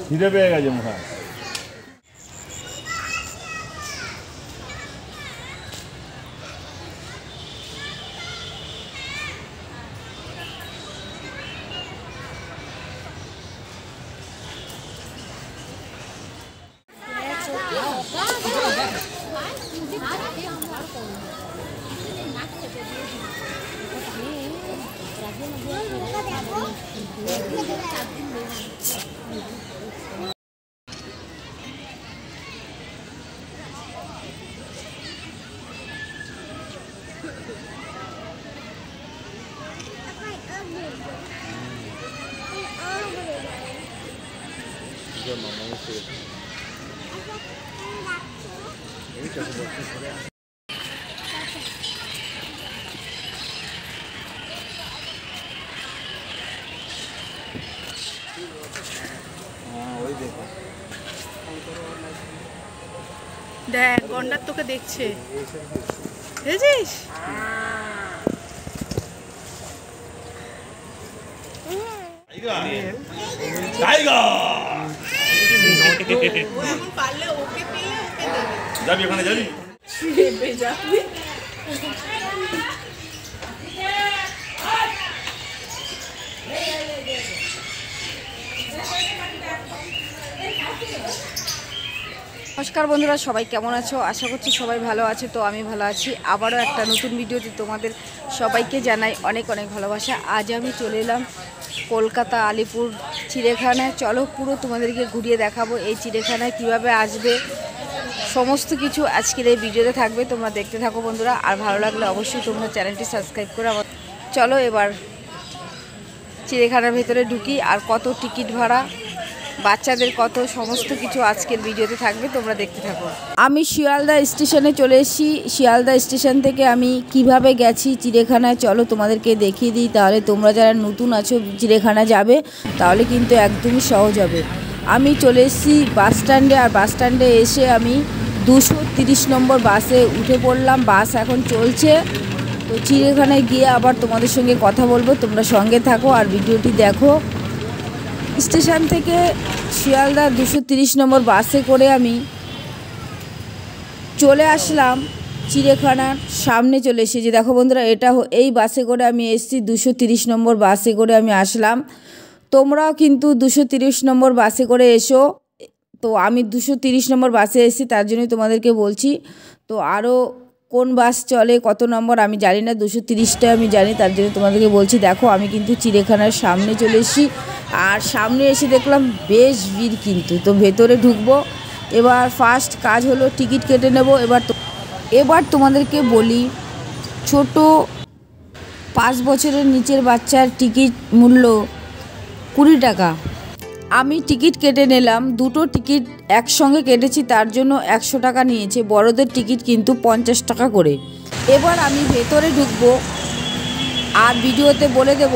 খিদে পেয়ে গেছে মহা। দেখ গন্ডার তোকে দেখছে, দেখেছিস? যাবি ওখানে যাবি? নমস্কার বন্ধুরা, সবাই কেমন আছো? আশা করছি সবাই ভালো আছে। তো আমি ভালো আছি। আবারও একটা নতুন ভিডিওতে তোমাদের সবাইকে জানাই অনেক অনেক ভালোবাসা। আজ আমি চলে এলাম কলকাতা আলিপুর চিড়িয়াখানায়। চলো পুরো তোমাদেরকে ঘুরিয়ে দেখাবো এই চিড়িয়াখানায় কিভাবে আসবে, সমস্ত কিছু আজকের এই ভিডিওতে থাকবে। তোমরা দেখতে থাকো বন্ধুরা, আর ভালো লাগলে অবশ্যই তোমরা চ্যানেলটি সাবস্ক্রাইব করে আমার। চলো এবার চিড়িয়াখানার ভেতরে ঢুকি। আর কত টিকিট ভাড়া, বাচ্চাদের কত, সমস্ত কিছু আজকের ভিডিওতে থাকবে, তোমরা দেখতে থাকো। আমি শিয়ালদা স্টেশনে চলে এসেছি। শিয়ালদা স্টেশন থেকে আমি কিভাবে গেছি চিড়িয়াখানায় চলো তোমাদেরকে দেখিয়ে দিই। তাহলে তোমরা যারা নতুন আছো চিড়িয়াখানা যাবে তাহলে কিন্তু একদমই সহজ হবে। আমি চলে এসেছি বাস স্ট্যান্ডে, আর বাস স্ট্যান্ডে এসে আমি 230 নম্বর বাসে উঠে পড়লাম। বাস এখন চলছে। তো চিড়িয়াখানায় গিয়ে আবার তোমাদের সঙ্গে কথা বলবো, তোমরা সঙ্গে থাকো আর ভিডিওটি দেখো। স্টেশন থেকে শিয়ালদা 230 নম্বর বাসে করে আমি চলে আসলাম চিড়িয়াখানার সামনে। চলে এসেছি দেখো বন্ধুরা, এটা এই বাসে করে আমি এসেছি 230 নম্বর বাসে করে আমি আসলাম। তোমরাও কিন্তু 230 নম্বর বাসে করে এসো। তো আমি 230 নম্বর বাসে এসেছি, তার জন্যই তোমাদেরকে বলছি। তো আরও কোন বাস চলে, কত নম্বর আমি জানি না, 230টা আমি জানি, তার জন্য তোমাদেরকে বলছি। দেখো আমি কিন্তু চিড়িয়াখানার সামনে চলে এসেছি, আর সামনে এসে দেখলাম বেশ ভিড় কিন্তু। তো ভেতরে ঢুকবো। এবার ফার্স্ট কাজ হলো টিকিট কেটে নেব। এবার তোমাদেরকে বলি, ছোট 5 বছরের নিচের বাচ্চার টিকিট মূল্য 20 টাকা। আমি টিকিট কেটে নিলাম, দুটো টিকিট একসঙ্গে কেটেছি, তার জন্য 100 টাকা নিয়েছে। বড়দের টিকিট কিন্তু 50 টাকা করে। এবার আমি ভেতরে ঢুকবো, আর ভিডিওতে বলে দেব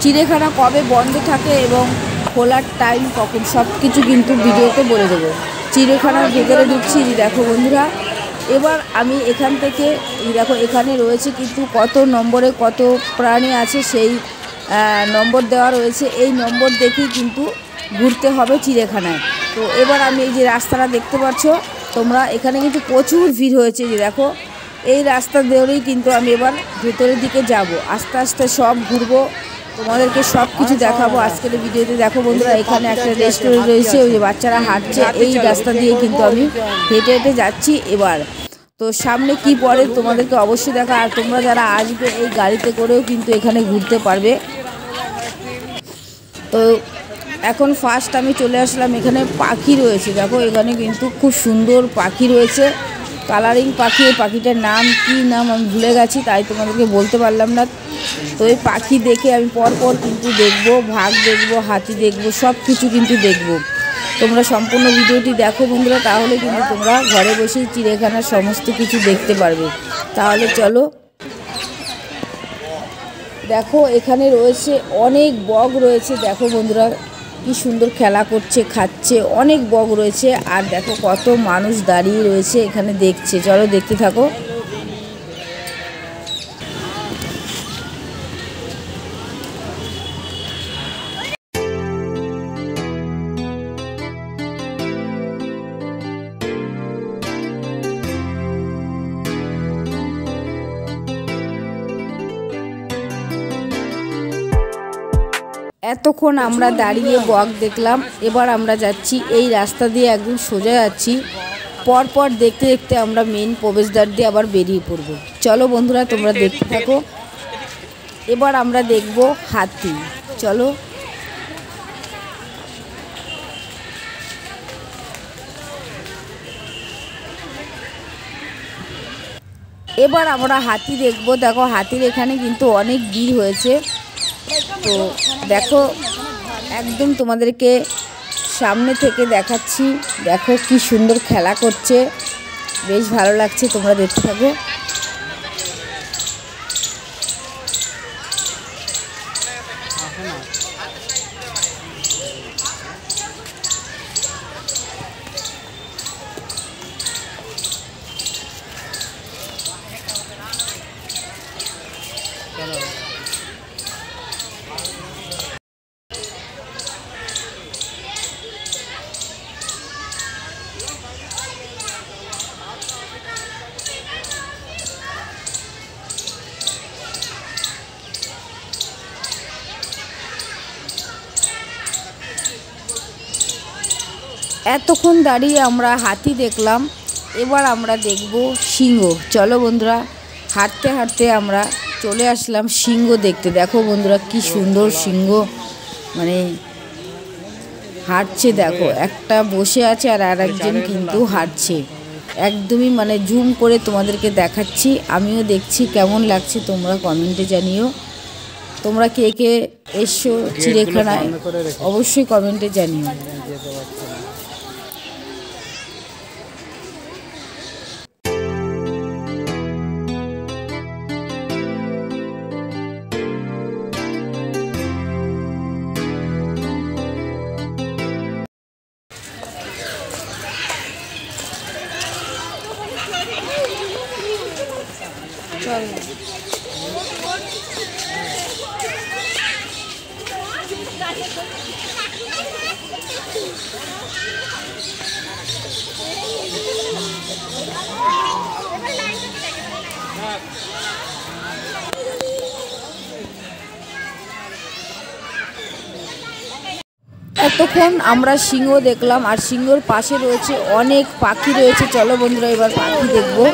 চিড়িয়াখানা কবে বন্ধ থাকে এবং খোলার টাইম কখন, সব কিছু কিন্তু ভিডিওতে বলে দেবো। চিড়িয়াখানার ভেতরে ঢুকছি, দেখো বন্ধুরা। এবার আমি এখান থেকে দেখো এখানে রয়েছে কিন্তু কত নম্বরে কত প্রাণী আছে, সেই নম্বর দেওয়া রয়েছে। এই নম্বর দেখেই কিন্তু ঘুরতে হবে চিড়িয়াখানায়। তো এবার আমি এই যে রাস্তাটা দেখতে পাচ্ছ তোমরা, এখানে কিন্তু প্রচুর ভিড় হয়েছে। যে দেখো এই রাস্তা ধরেই কিন্তু আমি এবার ভেতরের দিকে যাব। আস্তে আস্তে সব ঘুরবো, তোমাদেরকে সব কিছু দেখাবো আজকের ভিডিওতে। দেখো বন্ধুরা, এখানে একটা রেস্টুরেন্ট রয়েছে, ওই যে বাচ্চারা হাঁটছে, এই রাস্তা দিয়ে কিন্তু আমি হেঁটে হেঁটে যাচ্ছি এবার। তো সামনে কি পড়ে তোমাদেরকে অবশ্যই দেখা। আর তোমরা যারা আসবে এই গাড়িতে করেও কিন্তু এখানে ঘুরতে পারবে। তো এখন ফার্স্ট আমি চলে আসলাম, এখানে পাখি রয়েছে। দেখো এখানে কিন্তু খুব সুন্দর পাখি রয়েছে, কালারিং পাখি। এই পাখিটার নাম কি নাম আমি ভুলে গেছি, তাই তোমাদেরকে বলতে পারলাম না। তো এই পাখি দেখে আমি পরপর কিন্তু দেখবো, ভাগ দেখবো, হাতি দেখবো, সব কিছু কিন্তু দেখবো। তোমরা সম্পূর্ণ ভিডিওটি দেখো বন্ধুরা, তাহলে কিন্তু তোমরা ঘরে বসেই চিড়িয়াখানার সমস্ত কিছু দেখতে পারবে। তাহলে চলো দেখো, এখানে রয়েছে অনেক বক রয়েছে। দেখো বন্ধুরা কি সুন্দর খেলা করছে, খাচ্ছে, অনেক বক রয়েছে। আর দেখো কত মানুষ দাঁড়িয়ে রয়েছে এখানে দেখছে। চলো দেখতে থাকো। এতক্ষণ আমরা দাঁড়িয়ে বক দেখলাম, এবার আমরা যাচ্ছি এই রাস্তা দিয়ে, একদম সোজা যাচ্ছি। পরপর দেখতে দেখতে আমরা মেন প্রবেশদ্বার দিয়ে আবার বেরিয়ে পড়ব। চলো বন্ধুরা, তোমরা দেখতে থাকো। এবার আমরা দেখব হাতি। চলো। এবার আমরা হাতি দেখব। দেখো হাতির এখানে কিন্তু অনেক ভিড় হয়েছে। তো দেখো, একদম তোমাদেরকে সামনে থেকে দেখাচ্ছি। দেখো কি সুন্দর খেলা করছে, বেশ ভালো লাগছে, তোমরা দেখতে থাকো। এতক্ষণ দাঁড়িয়ে আমরা হাতি দেখলাম, এবার আমরা দেখব সিংহ। চলো বন্ধুরা, হাঁটতে হাঁটতে আমরা চলে আসলাম সিংহ দেখতে। দেখো বন্ধুরা কি সুন্দর সিংহ মানে হাঁটছে। দেখো একটা বসে আছে আর আরেকজন কিন্তু হাঁটছে। একদমই মানে জুম করে তোমাদেরকে দেখাচ্ছি, আমিও দেখছি কেমন লাগছে, তোমরা কমেন্টে জানিও। তোমরা কে কে এসছো চিড়িয়াখানায় অবশ্যই কমেন্টে জানিও। এতক্ষণ আমরা সিংহ দেখলাম, আর সিংহর পাশে রয়েছে অনেক পাখি রয়েছে। চলো বন্ধুরা, এবার পাখি দেখবো।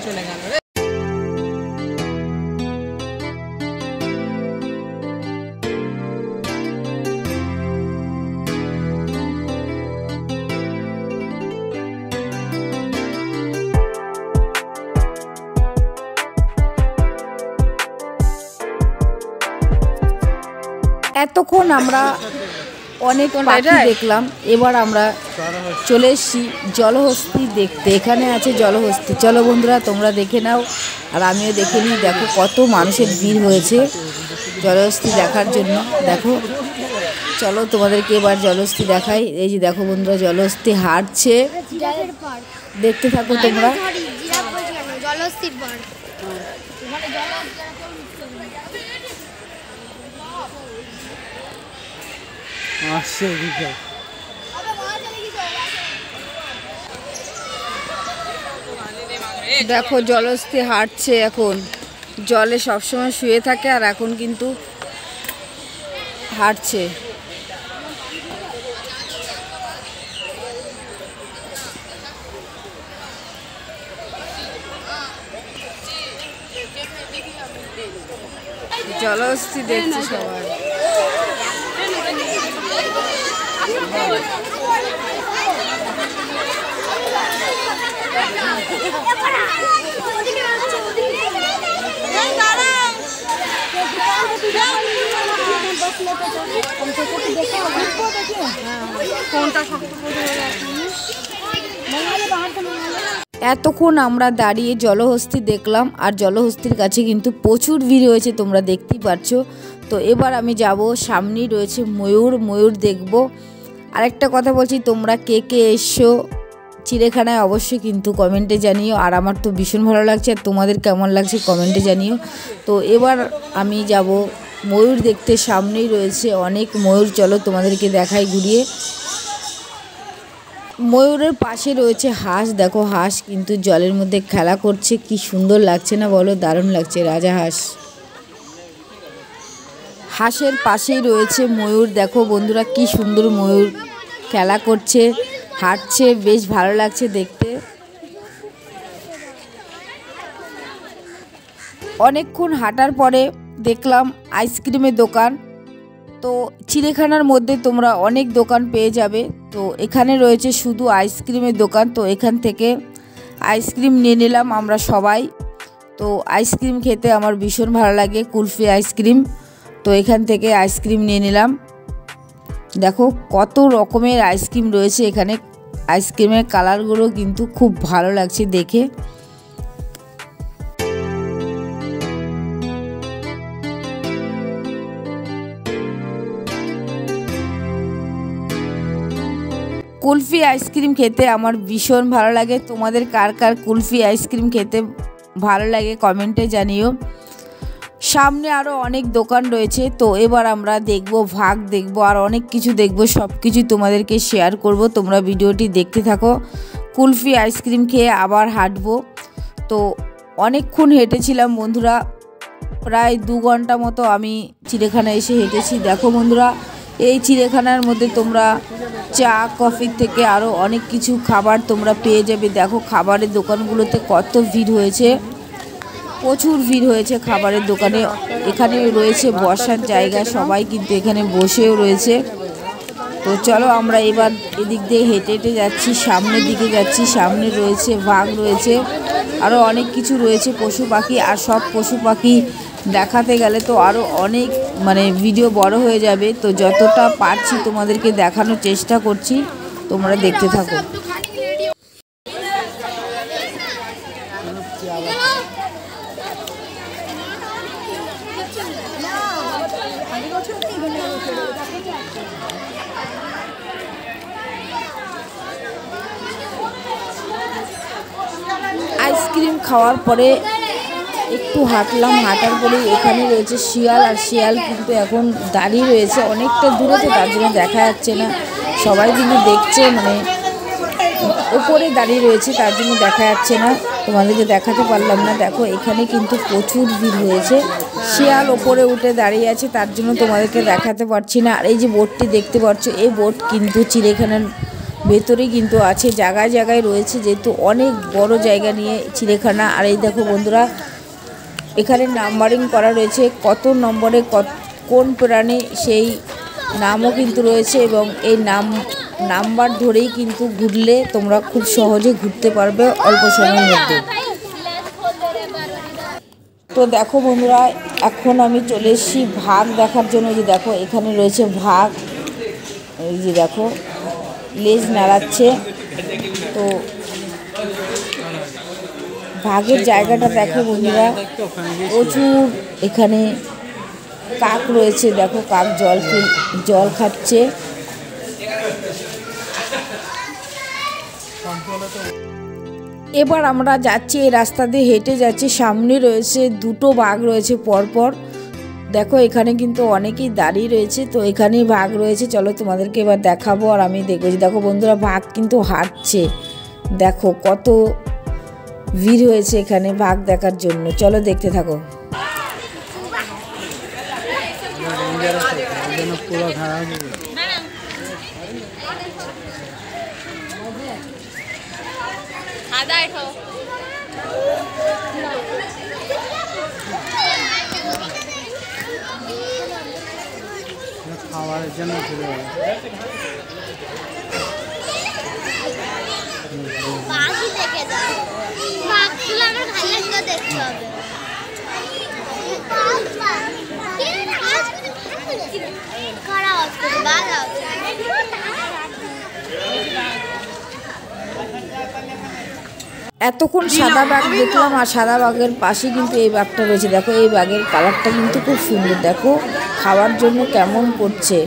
চলে গেল। এতক্ষণ আমরা অনেক পাখি দেখলাম, এবার আমরা চলে এসেছি জলহস্তি দেখতে। এখানে আছে জলহস্তি। চলো বন্ধুরা, তোমরা দেখে নাও আর আমিও দেখে নিই। দেখো কত মানুষের ভিড় হয়েছে জলহস্তি দেখার জন্য। দেখো, চলো তোমাদেরকে এবার জলহস্তি দেখাই। এই যে দেখো বন্ধুরা, জলহস্তি হাঁটছে, দেখতে থাকো তোমরা। দেখো জলহস্তি হাঁটছে, এখন জলে সবসময় শুয়ে থাকে আর এখন কিন্তু হাঁটছে। জলহস্তি দেখছি সবাই। এতক্ষণ আমরা দাঁড়িয়ে জলহস্তি দেখলাম, আর জলহস্তির কাছে কিন্তু প্রচুর ভিড় হয়েছে, তোমরা দেখতেই পাচ্ছ। তো এবার আমি যাব, সামনেই রয়েছে ময়ূর দেখব। আরেকটা কথা বলছি, তোমরা কে কে এসছো চিড়িয়াখানায় অবশ্যই কিন্তু কমেন্টে জানিও। আর আমার তো ভীষণ ভালো লাগছে, আর তোমাদের কেমন লাগছে কমেন্টে জানিও। তো এবার আমি যাব ময়ূর দেখতে, সামনেই রয়েছে অনেক ময়ূর। চলো তোমাদেরকে দেখাই ঘুরিয়ে। ময়ূরের পাশে রয়েছে হাঁস, দেখো হাঁস কিন্তু জলের মধ্যে খেলা করছে, কি সুন্দর লাগছে না বলো, দারুণ লাগছে রাজা হাঁস। হাঁসের পাশেই রয়েছে ময়ূর, দেখো বন্ধুরা কি সুন্দর ময়ূর খেলা করছে, হাঁটছে, বেশ ভালো লাগছে দেখতে। অনেকক্ষণ হাঁটার পরে দেখলাম আইসক্রিমের দোকান। তো চিড়িয়াখানার মধ্যে তোমরা অনেক দোকান পেয়ে যাবে, তো এখানে রয়েছে শুধু আইসক্রিমের দোকান। তো এখান থেকে আইসক্রিম নিয়ে নিলাম আমরা সবাই। তো আইসক্রিম খেতে আমার ভীষণ ভালো লাগে, কুলফি আইসক্রিম। তো এখান থেকে আইসক্রিম নিয়ে নিলাম। দেখো কত রকমের আইসক্রিম রয়েছে এখানে, আইসক্রিমের কালারগুলো কিন্তু খুব ভালো লাগছে দেখে। কুলফি আইসক্রিম খেতে আমার ভীষণ ভালো লাগে, তোমাদের কার কার কুলফি আইসক্রিম খেতে ভালো লাগে কমেন্টে জানিও। সামনে আরও অনেক দোকান রয়েছে, তো এবার আমরা দেখব, ভাগ দেখব, আর অনেক কিছু দেখব, সব কিছুই তোমাদেরকে শেয়ার করব। তোমরা ভিডিওটি দেখতে থাকো। কুলফি আইসক্রিম খেয়ে আবার হাঁটবো। তো অনেকক্ষণ হেঁটেছিলাম বন্ধুরা, প্রায় 2 ঘন্টা মতো আমি চিড়িয়াখানায় এসে হেঁটেছি। দেখো বন্ধুরা, এই চিড়িয়াখানার মধ্যে তোমরা চা কফি থেকে আরও অনেক কিছু খাবার তোমরা পেয়ে যাবে। দেখো খাবারের দোকানগুলোতে কত ভিড় হয়েছে, প্রচুর ভিড় হয়েছে খাবারের দোকানে। এখানে রয়েছে বসার জায়গা, সবাই কিন্তু এখানে বসেও রয়েছে। তো চলো আমরা এবার এদিক দিয়ে হেঁটে হেঁটে যাচ্ছি, সামনের দিকে যাচ্ছি। সামনে রয়েছে বাঘ, রয়েছে আরও অনেক কিছু রয়েছে, পশু পাখি। আর সব পশু পাখি দেখাতে গেলে তো আরও অনেক ভিডিও বড় হয়ে যাবে। তো যতটা পারছি তোমাদেরকে দেখানোর চেষ্টা করছি, তোমরা দেখতে থাকো। আইসক্রিম খাওয়ার পরে একটু হাঁটলাম, হাঁটার পরেই এখানে রয়েছে শিয়াল। আর শিয়াল কিন্তু এখন দাঁড়িয়ে রয়েছে অনেকটা দূরে, তো তার জন্য দেখা যাচ্ছে না। সবাই কিন্তু দেখছে, ওপরে দাঁড়িয়ে রয়েছে, তার জন্য দেখা যাচ্ছে না, তোমাদেরকে দেখাতে পারলাম না। দেখো এখানে কিন্তু প্রচুর ভিড় হয়েছে, শিয়াল ওপরে উঠে দাঁড়িয়ে আছে, তার জন্য তোমাদেরকে দেখাতে পারছি না। আর এই যে বোটটি দেখতে পাচ্ছ, এই বোট কিন্তু চিড়িয়াখানার ভেতরে কিন্তু আছে, জায়গায় জায়গায় রয়েছে, যেহেতু অনেক বড় জায়গা নিয়ে চিড়িয়াখানা। আর এই দেখো বন্ধুরা, এখানে নাম্বারিং করা রয়েছে, কত নম্বরে কোন প্রাণী সেই নামও কিন্তু রয়েছে। এবং এই নাম্বার ধরেই কিন্তু ঘুরলে তোমরা খুব সহজে ঘুরতে পারবে অল্প সময়ের মধ্যে। তো দেখো বন্ধুরা, এখন আমি চলে এসেছি ভাগ দেখার জন্য। যে দেখো এখানে রয়েছে ভাগ, এই যে দেখো লেজ নাড়াচ্ছে। তো ভাগের জায়গাটা দেখো বন্ধুরা, প্রচুর এখানে কাক রয়েছে। দেখো কাক জল খাচ্ছে। এবার আমরা যাচ্ছি, এই রাস্তা দিয়ে হেঁটে যাচ্ছি, সামনে রয়েছে 2টো বাঘ রয়েছে পরপর। দেখো এখানে কিন্তু অনেকেই দাঁড়িয়ে রয়েছে, তো এখানেই বাঘ রয়েছে। চলো তোমাদেরকে এবার দেখাবো, আর আমি দেখবো। দেখো বন্ধুরা, বাঘ কিন্তু হাঁটছে, দেখো কত ভিড় হয়েছে এখানে বাঘ দেখার জন্য। চলো দেখতে থাকো। খাবারের জন্য ঘুরে গেল। এতক্ষণ সাদা বাঘ দেখলাম, আর সাদা বাঘের পাশে কিন্তু এই বাঘটা রয়েছে। দেখো এই বাঘের কালারটা কিন্তু খুব সুন্দর। দেখো খাওয়ার জন্য কেমন করছে।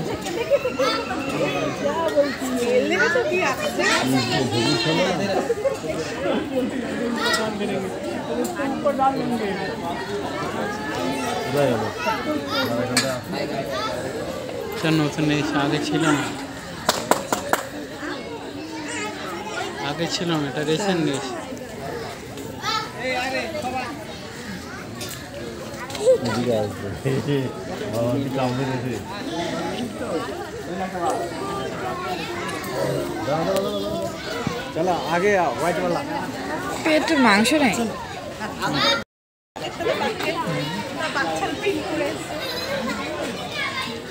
নতুন এসে আগে ছিল না, আগে ছিল না, এটা রিসেন্ট এসে। चलो आगे आओ व्हाइट वाला পেট মাংস নাই।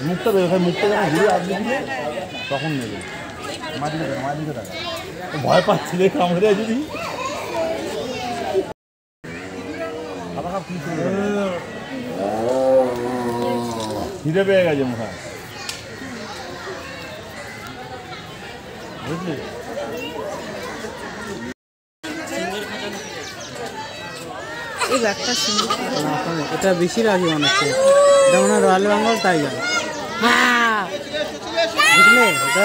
মুখটা বের হয়, মুখটা যখন ঘুরে আসবে দিলে তখন নেবে। আমার দিকে টাকা ভয় পাচ্ছি রে কামড়ে যদি খিদে পেয়ে গেছে মুখা, বুঝলি? এই ব্যাগটা সুন্দর। এটা বেশি রাখি মনে হচ্ছে, এটা মনে হয় রয়্যাল বেঙ্গল টাইগার। বুঝলে এটা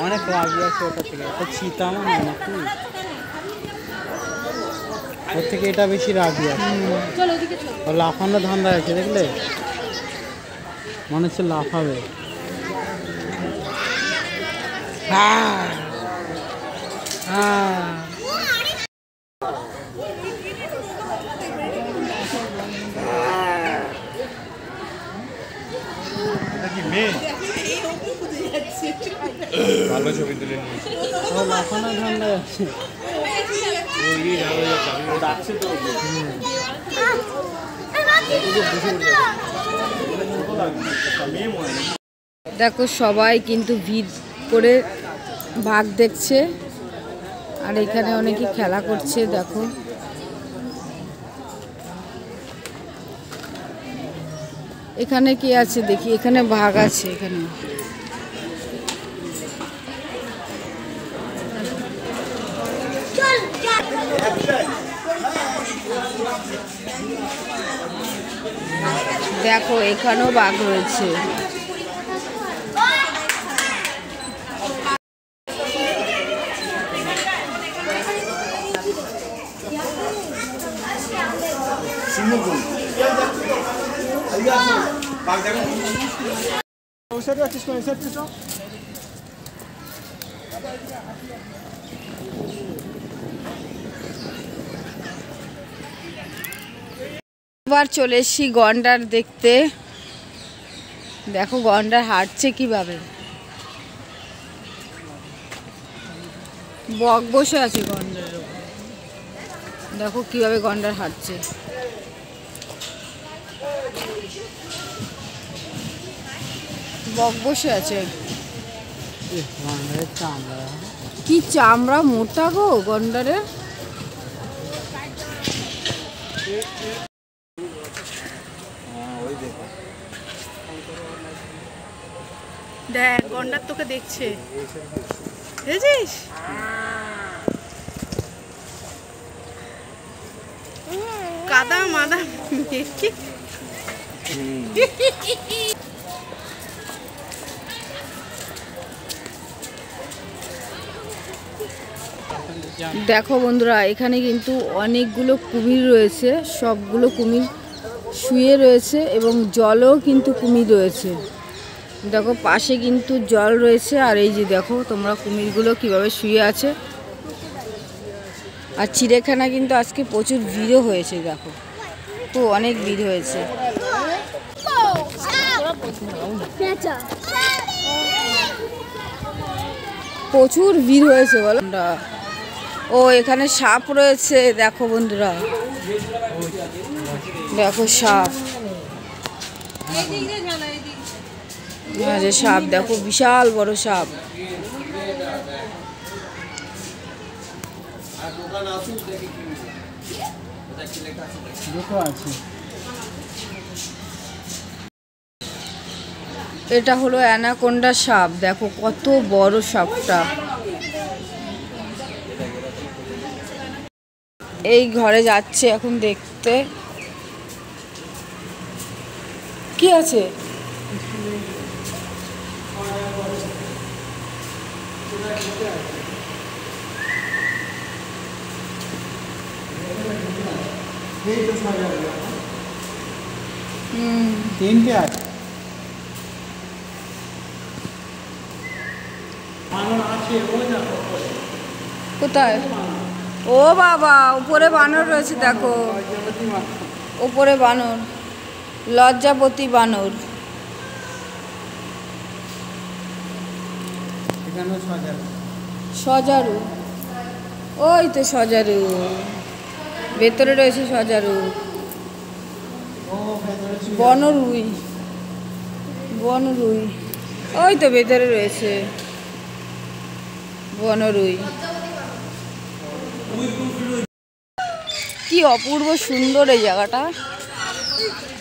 অনেক রাগি আছে ওটা থেকে, এটা চিতা মনে হয় নাকি, ওর থেকে এটা বেশি রাগি আছে। ও লাফানো ধান্দা আছে, দেখলে মনে হচ্ছে লাফাবে। হ্যাঁ হ্যাঁ ভালো ছবি তুলে নিয়েছি। ও লাফানো ধান্দা আছে। দেখো সবাই কিন্তু ভিড় করে বাঘ দেখছে, আর এখানে অনেকে খেলা করছে। দেখো এখানে কি আছে দেখি, এখানে বাঘ আছে। এখানে দেখো এখানেও বাঘ রয়েছে। এবার চলে এসেছি গন্ডার দেখতে। দেখো গন্ডার হাঁটছে কিভাবে, বক বসে আছে গন্ডারের উপর। দেখো কিভাবে গন্ডার হাঁটছে। বক বসে আছে, কি চামড়া মোটা গো গন্ডারের। দেখ গন্ডার তোকে দেখছে, বুঝেছিস? কাদা মাদা মেখে দেখো বন্ধুরা এখানে কিন্তু অনেকগুলো কুমির রয়েছে, সবগুলো কুমির শুয়ে রয়েছে এবং জলও কিন্তু কুমির রয়েছে। দেখো পাশে কিন্তু জল রয়েছে, আর এই যে দেখো তোমরা কুমিরগুলো কিভাবে শুয়ে আছে। আর চিড়িয়াখানা কিন্তু আজকে প্রচুর ভিড়ও হয়েছে। দেখো তো অনেক ভিড় হয়েছে। প্রচুর ভিড় হয়েছে বলো। ও এখানে সাপ রয়েছে, দেখো বন্ধুরা, দেখো সাপ। যে সাপ দেখো, বিশাল বড় সাপ। দুটো আছে। এটা হলো অ্যানাকোন্ডা সাপ, দেখো কত বড় সাপটা। এই ঘরে যাচ্ছে এখন দেখতে কি আছে। তিনটে আছে। কোথায়? ও বাবা, উপরে বানর রয়েছে দেখো, উপরে বানর, লজ্জাপতি বানর। এখানে সজারু। সজারু, ওই তো সজারু, ভেতরে রয়েছে সজারু। বনরুই, বনরুই, ওই তো ভেতরে রয়েছে বনরুই। কি অপূর্ব সুন্দর এই জায়গাটা।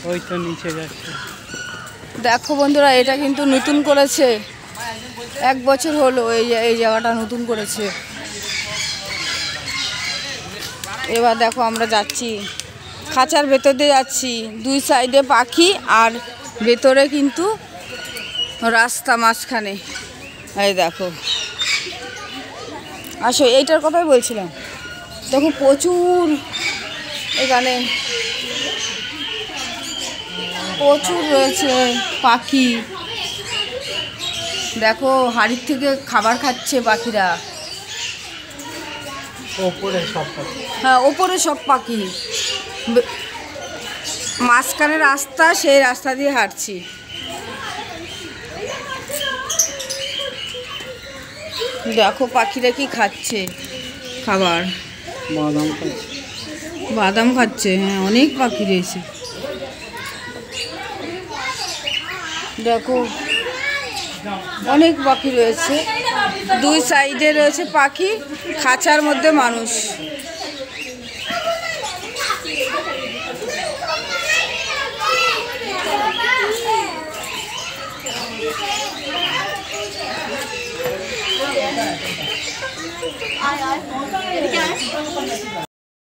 ওই তো নিচে যাচ্ছে। দেখো বন্ধুরা, এটা কিন্তু নতুন করেছে, 1 বছর হলো এই জায়গাটা নতুন করেছে। এবার দেখো আমরা যাচ্ছি, খাঁচার ভেতর দিয়ে যাচ্ছি, 2 সাইডে পাখি আর ভেতরে কিন্তু রাস্তা মাঝখানে। এই দেখো, আসো, এইটার কথাই বলছিলাম। দেখো প্রচুর, এখানে প্রচুর রয়েছে পাখি। দেখো হাড়ির থেকে খাবার খাচ্ছে পাখিরা। ওপরে সব পাখি। হ্যাঁ, ওপরে সব পাখি। মাঝখানে রাস্তা, সেই রাস্তা দিয়ে হাঁটছি। দেখো পাখিরা কি খাচ্ছে খাবার। বাদাম খাচ্ছে। বাদাম খাচ্ছে, হ্যাঁ, অনেক পাখি রয়েছে। দেখো অনেক পাখি রয়েছে, 2 সাইডে রয়েছে পাখি, খাঁচার মধ্যে মানুষ।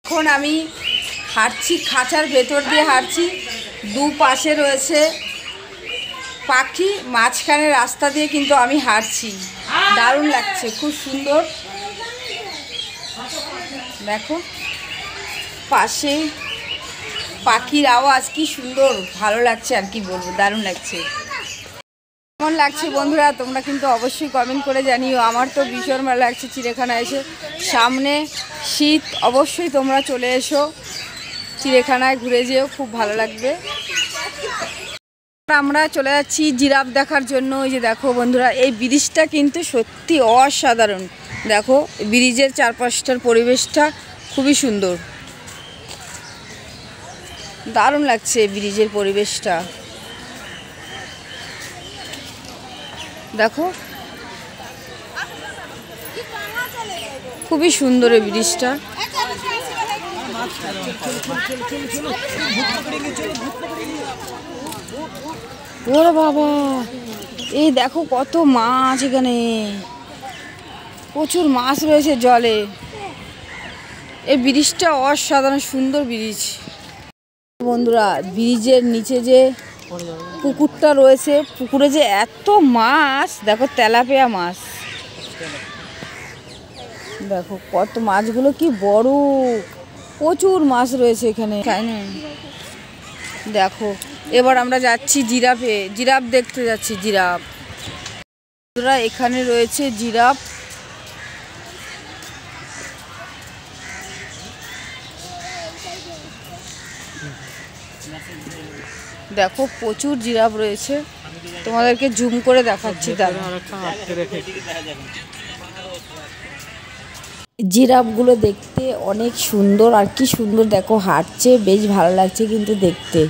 এখন আমি হাঁটছি, খাঁচার ভেতর দিয়ে হাঁটছি, 2 পাশে রয়েছে পাখি, মাঝখানে রাস্তা দিয়ে কিন্তু আমি হাঁটছি। দারুণ লাগছে, খুব সুন্দর। দেখো পাশে পাখির আওয়াজ কি সুন্দর, ভালো লাগছে, আর কি বলবো, দারুণ লাগছে। কেমন লাগছে বন্ধুরা তোমরা কিন্তু অবশ্যই কমেন্ট করে জানিও। আমার তো ভীষণ ভালো লাগছে চিড়িয়াখানায় এসে। সামনে শীত, অবশ্যই তোমরা চলে এসো চিড়িয়াখানায়, ঘুরে যেও, খুব ভালো লাগবে। আমরা চলে যাচ্ছি জিরাফ দেখার জন্য। ওই যে দেখো বন্ধুরা, এই ব্রিজটা কিন্তু সত্যি অসাধারণ। দেখো ব্রিজের চারপাশটার পরিবেশটা খুবই সুন্দর, দারুণ লাগছে এই ব্রিজের পরিবেশটা। দেখো খুবই সুন্দর এই ব্রিজটা। ওরে বাবা, এই দেখো কত মাছ, এখানে প্রচুর মাছ রয়েছে জলে। এই ব্রিজটা অসাধারণ সুন্দর ব্রিজ। বন্ধুরা, ব্রিজের নিচে যে পুকুরটা রয়েছে, পুকুরে যে এত মাছ, দেখো তেলাপিয়া মাছ, দেখো কত মাছগুলো কি বড়, প্রচুর মাছ রয়েছে এখানে, তাই না? দেখো এবার আমরা যাচ্ছি জিরাফে, জিরাফ দেখতে যাচ্ছি। জিরাফ, বন্ধুরা এখানে রয়েছে জিরাফ। দেখো প্রচুর জিরাফ রয়েছে, তোমাদেরকে জুম করে দেখাচ্ছি। জিরাফগুলো দেখতে অনেক সুন্দর, আর কি সুন্দর দেখো হাঁটছে, বেশ ভালো লাগছে কিন্তু দেখতে।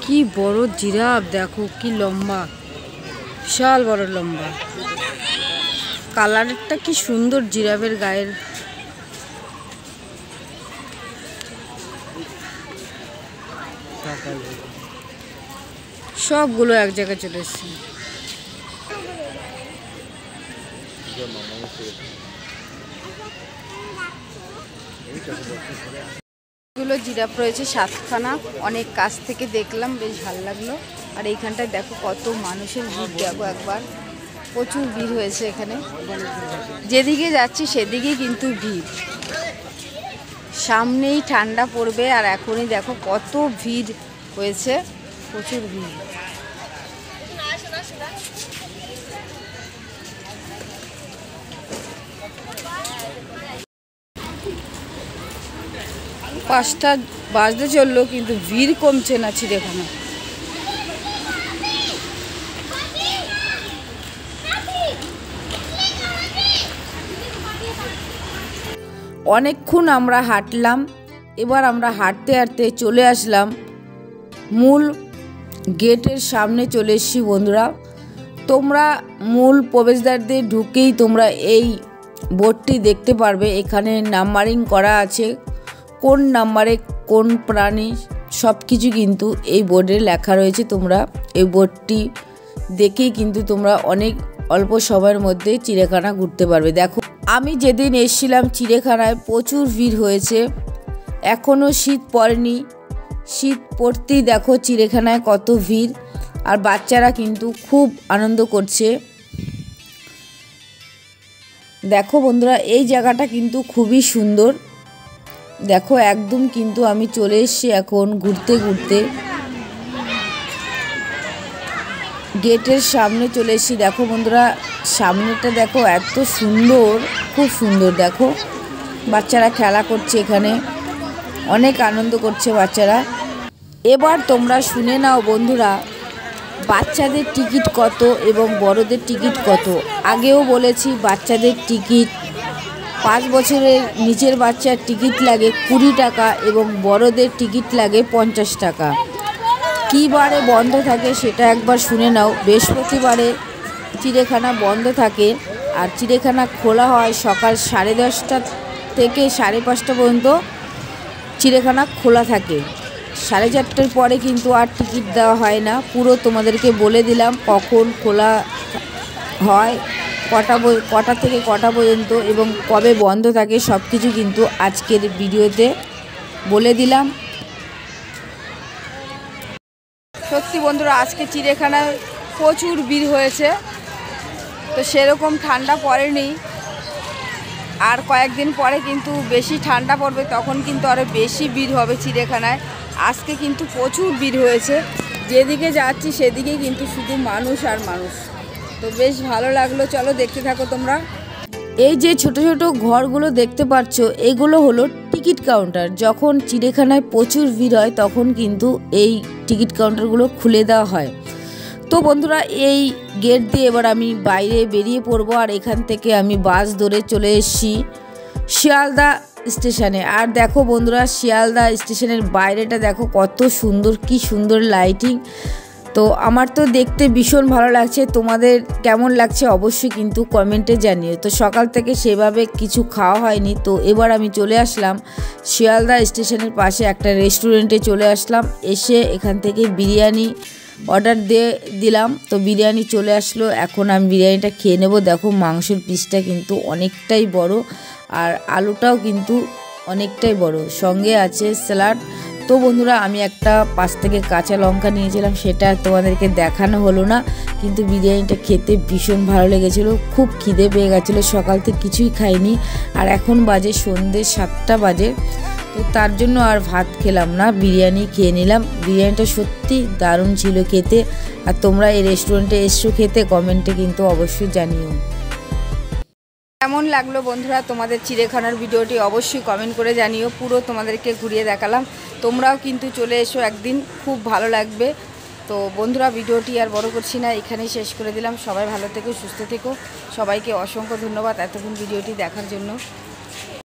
কি বড় জিরাফ, দেখো কি লম্বা, বিশাল বড় লম্বা। কালারটা কি সুন্দর জিরাফের গায়ের। সবগুলো এক জায়গায় চলে এসছে। এগুলো জিরাফ রয়েছে 7খানা, অনেক কাছ থেকে দেখলাম, বেশ ভালো লাগলো। আর এইখানটায় দেখো কত মানুষের ভিড়, দেখো একবার, প্রচুর ভিড় হয়েছে এখানে। যেদিকে যাচ্ছি সেদিকেই কিন্তু ভিড়। সামনেই ঠান্ডা পড়বে আর এখনই দেখো কত ভিড় হয়েছে, প্রচুর ভিড়। পাঁচটা বাজতে চললো কিন্তু ভিড় কমছে না চিড়িয়াখানা। অনেকক্ষণ আমরা হাঁটলাম, এবার আমরা হাঁটতে হাঁটতে চলে আসলাম মূল গেটের সামনে চলে এসেছি বন্ধুরা। তোমরা মূল প্রবেশদ্বার দিয়ে ঢুকেই তোমরা এই বোর্ডটি দেখতে পারবে। এখানে নাম্বারিং করা আছে, কোন নাম্বারে কোন প্রাণী সব কিছু কিন্তু এই বোর্ডে লেখা রয়েছে। তোমরা এই বোর্ডটি দেখেই কিন্তু তোমরা অনেক অল্প সময়ের মধ্যে চিড়িয়াখানা ঘুরতে পারবে। দেখো আমি যেদিন এসেছিলাম চিড়িয়াখানায় প্রচুর ভিড় হয়েছে, এখনও শীত পড়েনি, শীত পড়তেই দেখো চিড়িয়াখানায় কত ভিড়। আর বাচ্চারা কিন্তু খুব আনন্দ করছে। দেখো বন্ধুরা এই জায়গাটা কিন্তু খুবই সুন্দর। দেখো একদম কিন্তু আমি চলে এসেছি এখন ঘুরতে ঘুরতে গেটের সামনে চলে এসেছি। দেখো বন্ধুরা সামনেটা দেখো এত সুন্দর, খুব সুন্দর। দেখো বাচ্চারা খেলা করছে, এখানে অনেক আনন্দ করছে বাচ্চারা। এবার তোমরা শুনে নাও বন্ধুরা, বাচ্চাদের টিকিট কত এবং বড়দের টিকিট কত। আগেও বলেছি বাচ্চাদের টিকিট 5 বছরের নিচের বাচ্চার টিকিট লাগে 20 টাকা এবং বড়দের টিকিট লাগে 50 টাকা। কী বারে বন্ধ থাকে সেটা একবার শুনে নাও। বৃহস্পতিবারে চিড়িয়াখানা বন্ধ থাকে আর চিড়িয়াখানা খোলা হয় সকাল 10:30 থেকে 5:30 পর্যন্ত চিড়িয়াখানা খোলা থাকে। 4:30 পরে কিন্তু আর টিকিট দেওয়া হয় না। পুরো তোমাদেরকে বলে দিলাম কখন খোলা হয়, কটা থেকে কটা পর্যন্ত এবং কবে বন্ধ থাকে, সব কিছু কিন্তু আজকের ভিডিওতে বলে দিলাম। সত্যি বন্ধুরা আজকে চিড়িয়াখানায় প্রচুর ভিড় হয়েছে, তো সেরকম ঠান্ডা পড়েনি। আর কয়েকদিন পরে কিন্তু বেশি ঠান্ডা পড়বে, তখন কিন্তু আরও বেশি ভিড় হবে চিড়িয়াখানায়। আজকে কিন্তু প্রচুর ভিড় হয়েছে, যেদিকে যাচ্ছি সেদিকে কিন্তু শুধু মানুষ আর মানুষ। তো বেশ ভালো লাগলো, চলো দেখতে থাকো তোমরা। এই যে ছোট ছোট ঘরগুলো দেখতে পাচ্ছ, এগুলো হলো টিকিট কাউন্টার। যখন চিড়িয়াখানায় প্রচুর ভিড় হয় তখন কিন্তু এই টিকিট কাউন্টারগুলো খুলে দেওয়া হয়। তো বন্ধুরা এই গেট দিয়ে এবার আমি বাইরে বেরিয়ে পড়বো। আর এখান থেকে আমি বাস ধরে চলে এসেছি শিয়ালদা স্টেশনে। আর দেখো বন্ধুরা শিয়ালদা স্টেশনের বাইরেটা দেখো কত সুন্দর, কি সুন্দর লাইটিং। তো আমার তো দেখতে ভীষণ ভালো লাগছে, তোমাদের কেমন লাগছে অবশ্যই কিন্তু কমেন্টে জানিও। তো সকাল থেকে সেভাবে কিছু খাওয়া হয়নি, তো এবার আমি চলে আসলাম শিয়ালদা স্টেশনের পাশে একটা রেস্টুরেন্টে চলে আসলাম। এসে এখান থেকে বিরিয়ানি অর্ডার দিলাম, তো বিরিয়ানি চলে আসলো। এখন আমি বিরিয়ানিটা খেয়ে নেব। দেখো মাংসের পিসটা কিন্তু অনেকটাই বড় আর আলুটাও কিন্তু অনেকটাই বড়, সঙ্গে আছে স্যালাড। তো বন্ধুরা আমি একটা 5 থেকে কাঁচা লঙ্কা নিয়েছিলাম, সেটা তোমাদেরকে দেখানো হলো না, কিন্তু বিরিয়ানিটা খেতে ভীষণ ভালো লেগেছিলো। খুব খিদে পেয়ে গেছিলো, সকাল থেকে কিছুই খাইনি আর এখন বাজে সন্ধ্যে 7টা বাজে। তো তার জন্য আর ভাত খেলাম না, বিরিয়ানি খেয়ে নিলাম। বিরিয়ানিটা সত্যি দারুণ ছিল খেতে। আর তোমরা এই রেস্টুরেন্টে এসছো খেতে, কমেন্টে কিন্তু অবশ্যই জানিও। কেমন লাগলো বন্ধুরা তোমাদের চিড়িয়াখানার ভিডিওটি অবশ্যই কমেন্ট করে জানিও। পুরো তোমাদেরকে ঘুরিয়ে দেখালাম, তোমরাও কিন্তু চলে এসো একদিন, খুব ভালো লাগবে। তো বন্ধুরা ভিডিওটি আর বড় করছি না, এখানেই শেষ করে দিলাম। সবাই ভালো থেকো, সুস্থ থেকো, সবাইকে অসংখ্য ধন্যবাদ এতক্ষণ ভিডিওটি দেখার জন্য।